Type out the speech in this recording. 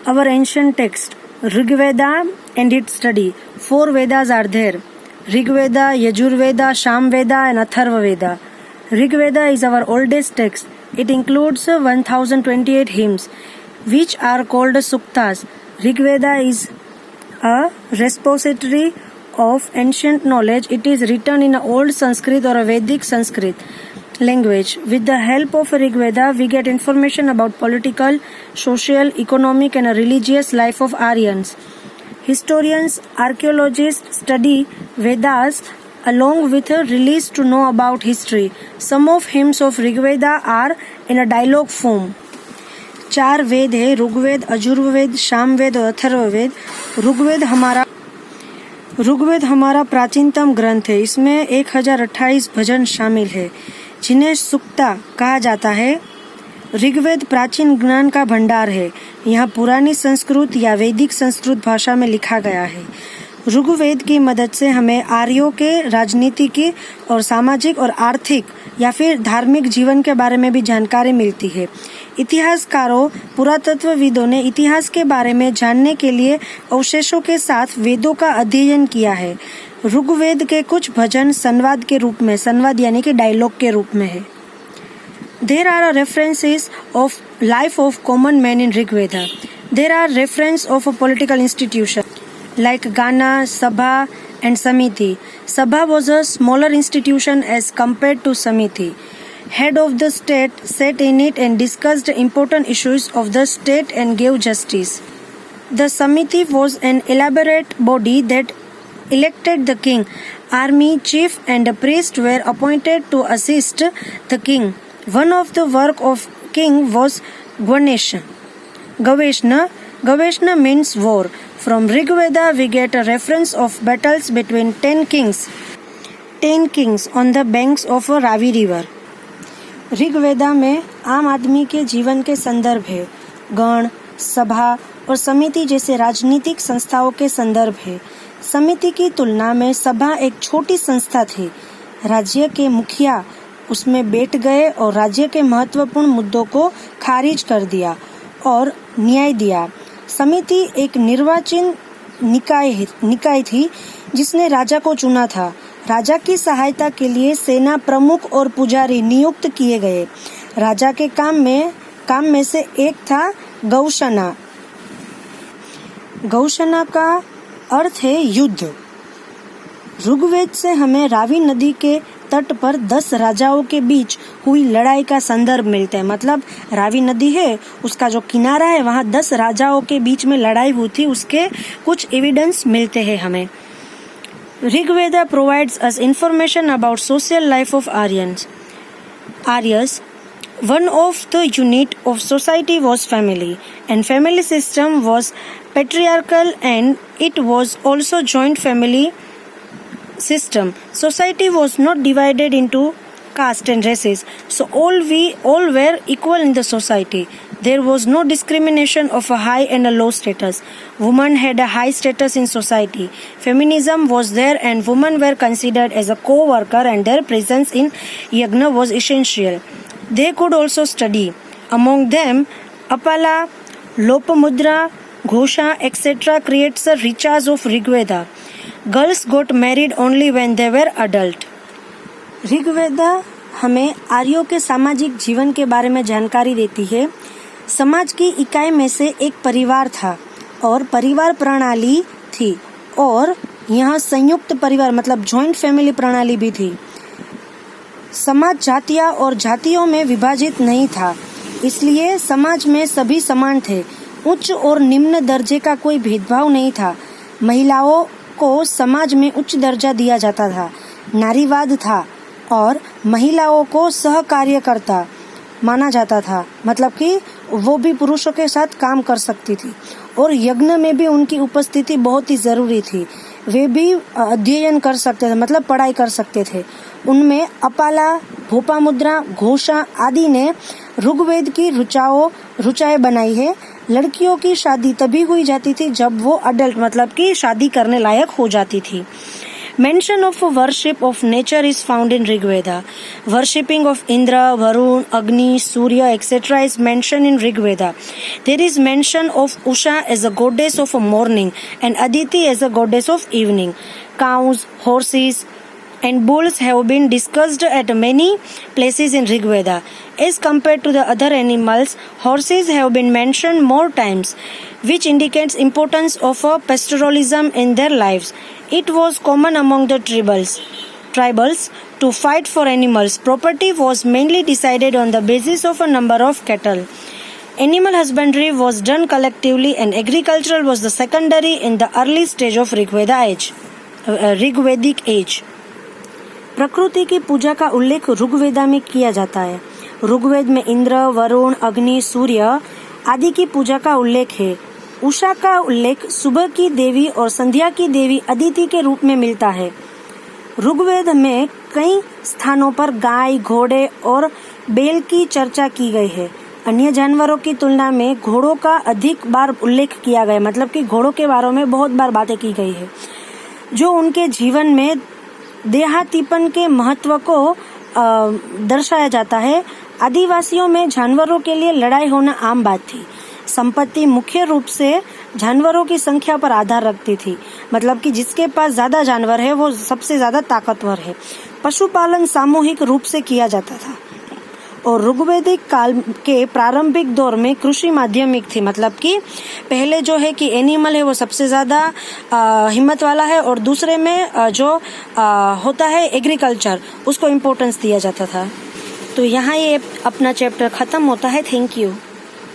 Our ancient text, Rigveda and its study. 4 Vedas are there. Rigveda, Yajurveda, Samveda and Atharvaveda. Rigveda is our oldest text. It includes 1028 hymns, which are called Suktas. Rigveda is a repository of ancient knowledge. It is written in old Sanskrit or a Vedic Sanskrit language. With the help of Rigveda, we get information about political, social, economic and religious life of Aryans. Historians, archaeologists study Vedas along with a release to know about history. Some of hymns of Rigveda are in a dialogue form. 4 वेद है, ऋग्वेद, अजुर्वेद, सामवेद और अथर्ववेद. ऋग्वेद हमारा प्राचीनतम ग्रंथ है. इसमें 1028 भजन शामिल है जिन्हें सुक्ता कहा जाता है. ऋग्वेद प्राचीन ज्ञान का भंडार है. यहाँ पुरानी संस्कृत या वैदिक संस्कृत भाषा में लिखा गया है. ऋग्वेद की मदद से हमें आर्यों के राजनीतिक और सामाजिक और आर्थिक या फिर धार्मिक जीवन के बारे में भी जानकारी मिलती है. इतिहासकारों, पुरातत्वविदों ने इतिहास के बारे में जानने के लिए अवशेषों के साथ वेदों का अध्ययन किया है. ऋग्वेद के कुछ भजन संवाद के रूप में, संवाद यानी कि डायलॉग के रूप में है. There are references of life of common man in Rigveda. There are references of a political institution like Gana, Sabha and Samiti. Sabha was a smaller institution as compared to Samiti. Head of the state sat in it and discussed important issues of the state and gave justice. The Samiti was an elaborate body that elected the king. Army chief and a priest were appointed to assist the king. One of the work of king was Gaveshna. Gaveshna means war. From Rigveda we get a reference of battles between 10 kings. 10 kings on the banks of a Ravi river. Rigveda में आम आदमी के जीवन के संदर्भ है. गण, सभा और समिति जैसे राजनीतिक संस्थाओं के संदर्भ है. समिति की तुलना में सभा एक छोटी संस्था थी. राज्य के मुखिया उसमें बैठ गए और राज्य के महत्वपूर्ण मुद्दों को खारिज कर दिया और न्याय दिया. समिति एक निर्वाचित निकाय थी जिसने राजा को चुना था. राजा की सहायता के लिए सेना प्रमुख और पुजारी नियुक्त किए गए. राजा के काम में से एक था गौशाना. गौशाना का अर्थ है युद्ध. ऋग्वेद से हमें रावी नदी के तट पर 10 राजाओं के बीच हुई लड़ाई का संदर्भ मिलता है. मतलब रावी नदी है, उसका जो किनारा है वहाँ 10 राजाओं के बीच में लड़ाई हुई थी, उसके कुछ एविडेंस मिलते हैं हमें. Rigveda provides us information about social life of Aryans. One of the unit of society was family, and family system was patriarchal and it was also joint family system. Society was not divided into caste and races, so all were equal in the society. There was no discrimination of a high and a low status. Women had a high status in society. Feminism was there and women were considered as a co-worker and their presence in yagna was essential. They could also study. Among them, Apala, Lopamudra, Ghosha, etc. creates a riches of Rigveda. Girls got married only when they were adult. Rigveda हमें आर्यों के सामाजिक जीवन के बारे में जानकारी देती है. समाज की इकाई में से एक परिवार था और परिवार प्रणाली थी और यहाँ संयुक्त परिवार मतलब जॉइंट फैमिली प्रणाली भी थी. समाज जातियाँ और जातियों में विभाजित नहीं था, इसलिए समाज में सभी समान थे. उच्च और निम्न दर्जे का कोई भेदभाव नहीं था. महिलाओं को समाज में उच्च दर्जा दिया जाता था. नारीवाद था और महिलाओं को सहकार्यकर्ता माना जाता था, मतलब कि वो भी पुरुषों के साथ काम कर सकती थी और यज्ञ में भी उनकी उपस्थिति बहुत ही जरूरी थी. वे भी अध्ययन कर सकते थे, मतलब पढ़ाई कर सकते थे. उनमें अपाला, भोपामुद्रा, घोषा आदि ने ऋग्वेद की रुचाएं बनाई है. लड़कियों की शादी तभी हुई जाती थी जब वो अडल्ट मतलब कि शादी करने लायक हो जाती थी. Mention of worship of nature is found in Rig Veda. Worshipping of Indra, Varun, Agni, Surya, etc. is mentioned in Rig Veda. There is mention of Usha as a goddess of morning and Aditi as a goddess of evening. Cows, horses, and bulls have been discussed at many places in Rig Veda. As compared to the other animals, horses have been mentioned more times, which indicates importance of pastoralism in their lives. It was common among the tribals to fight for animals. Property was mainly decided on the basis of a number of cattle. Animal husbandry was done collectively and agriculture was the secondary in the early stage of Rigvedic age. प्रकृति की पूजा का उल्लेख ऋग्वेदा में किया जाता है। ऋग्वेद में इंद्र, वरुण, अग्नि, सूर्य आदि की पूजा का उल्लेख है। उषा का उल्लेख सुबह की देवी और संध्या की देवी अदिति के रूप में मिलता है। ऋग्वेद में कई स्थानों पर गाय, घोड़े और बैल की चर्चा की गई है। अन्य जानवरों की तुलना में घोड़ों का अधिक बार उल्लेख किया गया, मतलब कि घोड़ों के बारे में बहुत बार बातें की गई है, जो उनके जीवन में देहातीपन के महत्व को दर्शाया जाता है। आदिवासियों में जानवरों के लिए लड़ाई होना आम बात थी। संपत्ति मुख्य रूप से जानवरों की संख्या पर आधार रखती थी, मतलब कि जिसके पास ज्यादा जानवर है वो सबसे ज्यादा ताकतवर है। पशुपालन सामूहिक रूप से किया जाता था और ऋग्वैदिक काल के प्रारंभिक दौर में कृषि माध्यमिक थी, मतलब कि पहले जो है कि एनिमल है वो सबसे ज्यादा हिम्मत वाला है और दूसरे में जो होता है एग्रीकल्चर, उसको इम्पोर्टेंस दिया जाता था। तो यहाँ ये अपना चैप्टर खत्म होता है। Thank you.